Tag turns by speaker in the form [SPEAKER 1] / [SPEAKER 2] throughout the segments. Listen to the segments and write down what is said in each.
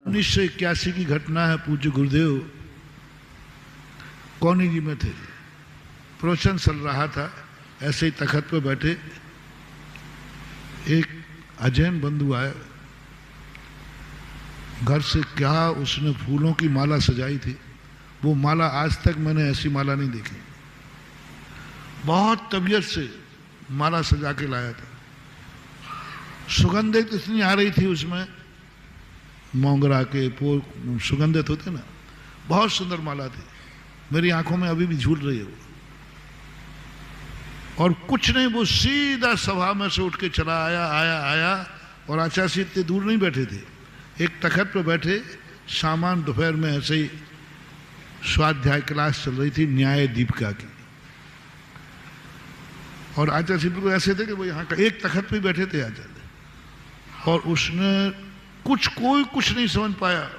[SPEAKER 1] 1981 की घटना है। पूज्य गुरुदेव कौनी जी में थे, प्रवचन चल रहा था, ऐसे ही तखत पर बैठे एक अजैन बंधु आए। घर से क्या उसने फूलों की माला सजाई थी, वो माला आज तक मैंने ऐसी माला नहीं देखी। बहुत तबीयत से माला सजा के लाया था। सुगंधित इतनी आ रही थी उसमें, मोंगरा के सुगंधित होते ना, बहुत सुंदर माला थी। मेरी आंखों में अभी भी झूल रही है वो। और कुछ नहीं, वो सीधा सभा में से उठ के चला आया। और आचार्य जी इतने दूर नहीं बैठे थे, एक तखत पर बैठे, सामान दोपहर में ऐसे ही स्वाध्याय क्लास चल रही थी न्याय दीपिका की। और आचार्य जी बिल्कुल ऐसे थे कि वो यहाँ का एक तखत पे बैठे थे आचार्य। और उसने कोई कुछ नहीं समझ पाया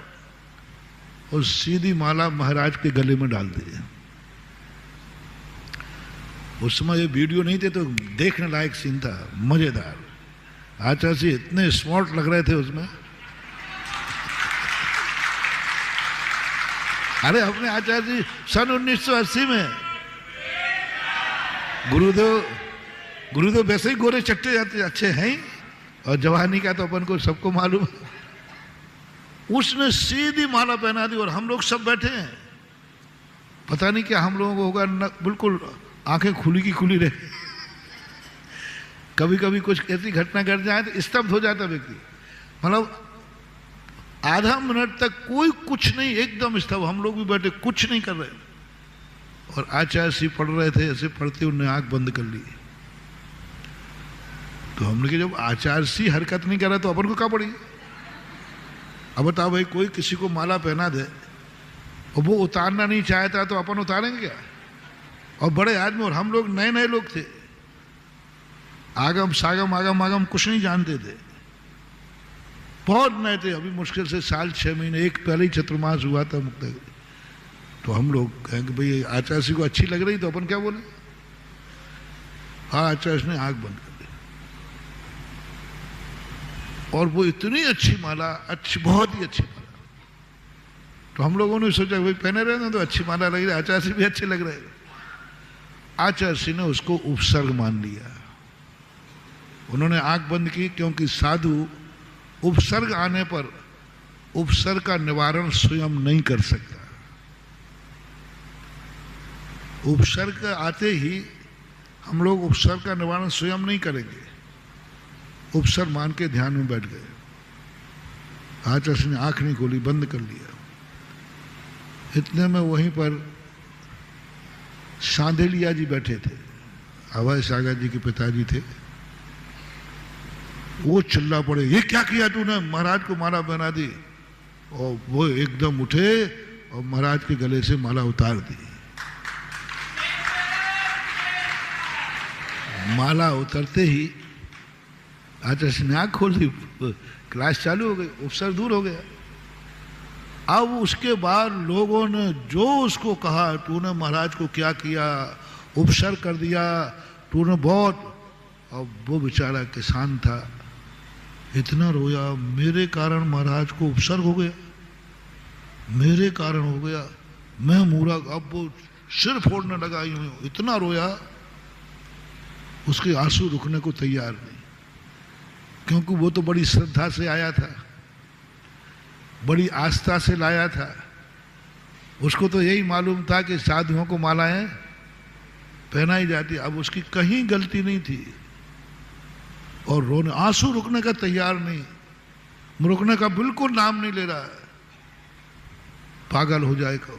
[SPEAKER 1] और सीधी माला महाराज के गले में डाल दी। उस समय ये वीडियो नहीं थे तो देखने लायक सीन था, मजेदार। आचार्य जी इतने स्मार्ट लग रहे थे उसमें। अरे अपने आचार्य जी सन 1980 में गुरुदेव वैसे ही गोरे चट्टे जाते अच्छे हैं, और जवानी का तो अपन को सबको मालूम है। उसने सीधी माला पहना दी और हम लोग सब बैठे हैं। पता नहीं क्या हम लोगों को होगा, बिल्कुल आंखें खुली की खुली रहे। कभी कभी कुछ ऐसी घटना घट जाए तो स्तब्ध हो जाता व्यक्ति। मतलब आधा मिनट तक कोई कुछ नहीं, एकदम स्तब्ध। हम लोग भी बैठे, कुछ नहीं कर रहे। और आचार्य जी पढ़ रहे थे, ऐसे पढ़ते उन्होंने आंख बंद कर ली। तो हमने कहा जब आचार्य जी हरकत नहीं कर रहा तो अपन को क्या पड़ी। अब बताओ भाई, कोई किसी को माला पहना दे और वो उतारना नहीं चाहता तो अपन उतारेंगे क्या। और बड़े आदमी, और हम लोग नए लोग थे, आगम आगम कुछ नहीं जानते थे, बहुत नए थे। अभी मुश्किल से साल 6 महीने, एक पहले ही चतुर्मास हुआ था मुक्त। तो हम लोग कहें कि भाई आचार्य जी को अच्छी लग रही, तो अपन क्या बोले। हाँ, आचार्य ने आंख बंद कर दी। और वो इतनी अच्छी माला, अच्छी, बहुत ही अच्छी माला। तो हम लोगों ने सोचा भाई पहने रहे ना तो अच्छी माला लग रही, आचार्य जी भी अच्छे लग रहे। आचार्य जी ने उसको उपसर्ग मान लिया। उन्होंने आंख बंद की, क्योंकि साधु उपसर्ग आने पर उपसर्ग का निवारण स्वयं नहीं कर सकता। उपसर्ग आते ही हम लोग उपसर्ग का निवारण स्वयं नहीं करेंगे। उपसर्ग मान के ध्यान में बैठ गए। आचार्य ने आंख नहीं खोली, बंद कर लिया। इतने में वहीं पर सांधेलिया जी बैठे थे, अभय सागर जी के पिताजी थे। वो चिल्ला पड़े, ये क्या किया तूने, महाराज को माला पहना दी। और वो एकदम उठे और महाराज के गले से माला उतार दी। माला उतरते ही आचार्य ने आंख खोल दी, क्लास चालू हो गई, उपसर्ग दूर हो गया। अब उसके बाद लोगों ने जो उसको कहा, तूने महाराज को क्या किया, उपसर्ग कर दिया तूने बहुत। अब वो बेचारा किसान था, इतना रोया, मेरे कारण महाराज को उपसर्ग हो गया, मेरे कारण हो गया, मैं मूरा। अब वो सिर फोड़ने लगा, यूं इतना रोया, उसके आंसू रुकने को तैयार नहीं। क्योंकि वो तो बड़ी श्रद्धा से आया था, बड़ी आस्था से लाया था। उसको तो यही मालूम था कि साधुओं को मालाएं पहनाई जाती। अब उसकी कहीं गलती नहीं थी और रोने, आंसू रुकने का तैयार नहीं, रुकने का बिल्कुल नाम नहीं ले रहा है। पागल हो जाएगा।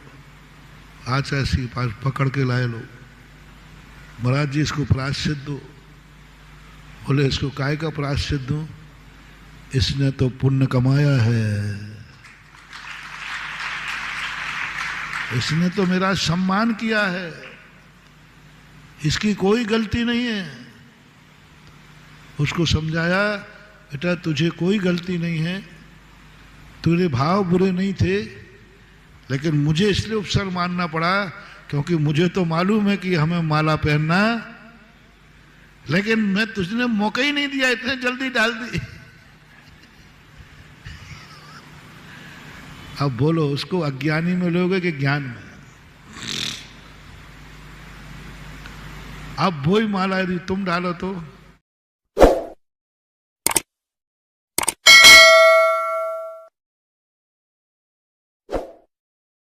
[SPEAKER 1] आचार्य जी के पास पकड़ के लाए लोग, महाराज जी इसको प्रायश्चित दो। बोले इसको काय का प्रायश्चित दूं, इसने तो पुण्य कमाया है, इसने तो मेरा सम्मान किया है, इसकी कोई गलती नहीं है। उसको समझाया, बेटा तुझे कोई गलती नहीं है, तेरे भाव बुरे नहीं थे, लेकिन मुझे इसलिए उपसर्ग मानना पड़ा क्योंकि मुझे तो मालूम है कि हमें माला पहनना, लेकिन मैं तुझने मौका ही नहीं दिया, इतने जल्दी डाल दी। अब बोलो उसको अज्ञानी में लोगे कि ज्ञान में? अब वही माला यदि तुम डालो तो